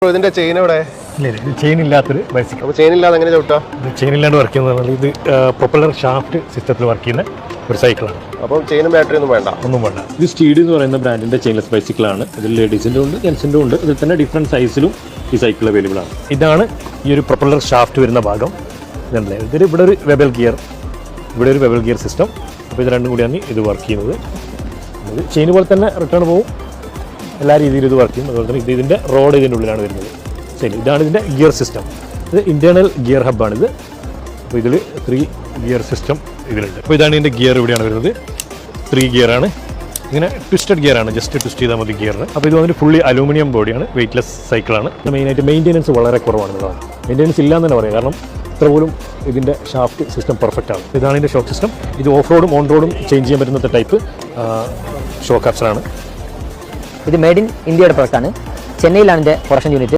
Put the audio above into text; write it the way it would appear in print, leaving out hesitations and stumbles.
അപ്പോൾ ഇതിന്റെ ചെയിൻ എവിടെ? ഇല്ല ഇത് ചെയിൻ ഇല്ലാത്തൊരു ബൈസിക്കിൾ. അപ്പോൾ ചെയിൻ ഇല്ലാതെ എങ്ങനെ ചവിട്ടാ? ഇത് ചെയിൻ ഇല്ലാണ്ട് വർക്ക് ചെയ്യുന്നത് ഇത് പ്രൊപ്പല്ലർ ഷാഫ്റ്റ് സിസ്റ്റത്തിൽ വർക്ക് ചെയ്യുന്ന ഒരു സൈക്കിളാണ്. അപ്പം ചെയിനും ബാറ്ററി ഒന്നും വേണ്ട? ഒന്നും വേണ്ട. ഇത് സ്റ്റീഡ് എന്ന് പറയുന്ന ബ്രാൻഡിന്റെ ചെയിൻലെസ് ബൈസിക്കിളാണ്. ഇതിൽ ലേഡീസിൻ്റെ ഉണ്ട്, ജെൻസിൻ്റെ ഉണ്ട്. ഇതിൽ തന്നെ ഡിഫറെൻറ്റ് സൈസിലും ഈ സൈക്കിൾ അവൈലബിൾ ആണ്. ഇതാണ് ഈ ഒരു പ്രൊപ്പല്ലർ ഷാഫ്റ്റ് വരുന്ന ഭാഗം. ഇതല്ലേ ഇതിൽ ഇവിടെ ഒരു വെബൽ ഗിയർ, ഇവിടെ ഒരു വെബൽ ഗിയർ സിസ്റ്റം. അപ്പോൾ ഇത് രണ്ടും കൂടിയാണ് ഇത് വർക്ക് ചെയ്യുന്നത്. ഇത് ചെയിൻ പോലെ തന്നെ റിട്ടേൺ പോകും, എല്ലാ രീതിയിലും ഇത് വർക്ക് ചെയ്യും. അതുപോലെ തന്നെ ഇതിൻ്റെ റോഡ് ഇതിൻ്റെ ഉള്ളിലാണ് വരുന്നത്. ശരി, ഇതാണ് ഇതിൻ്റെ ഗിയർ സിസ്റ്റം. ഇത് ഇൻറ്റേർണൽ ഗിയർ ഹബ്ബാണിത്. അപ്പോൾ ഇതിൽ 3 ഗിയർ സിസ്റ്റം ഇതിലുണ്ട്. അപ്പോൾ ഇതാണ് ഇതിൻ്റെ ഗിയർ ഇവിടെയാണ് വരുന്നത്. 3 ഗിയറാണ്. ഇങ്ങനെ ട്വിസ്റ്റഡ് ഗിയറാണ്, ജസ്റ്റ് ട്വിസ്റ്റ് ചെയ്താൽ മതി ഗിയറിന്. അപ്പോൾ ഇത് വന്നിട്ട് ഫുള്ളി അലൂമിനിയം ബോഡിയാണ്, വെയ്റ്റ്ലെസ് സൈക്കിളാണ്. മെയിനായിട്ട് മെയിൻ്റെനൻസ് വളരെ കുറവാണ് എന്നുള്ളതാണ്. മെയിൻ്റെനൻസ് ഇല്ലയെന്ന് തന്നെ പറയാം, കാരണം ഇത്ര പോലും ഇതിൻ്റെ ഷാഫ്റ്റ് സിസ്റ്റം പെർഫെക്റ്റ് ആണ്. ഇതാണ് ഇതിൻ്റെ ഷോക്ക് സിസ്റ്റം. ഇത് ഓഫ് റോഡും ഓൺ റോഡും ചേഞ്ച് ചെയ്യാൻ പറ്റുന്ന ടൈപ്പ് ഷോക്ക് ആപ്ഷനാണ്. ഇത് മെയ്ഡ് ഇൻ ഇന്ത്യയുടെ പ്രൊഡക്റ്റാണ്. ചെന്നൈയിലാണ് ഇതിൻ്റെ പ്രൊഡക്ഷൻ യൂണിറ്റ്.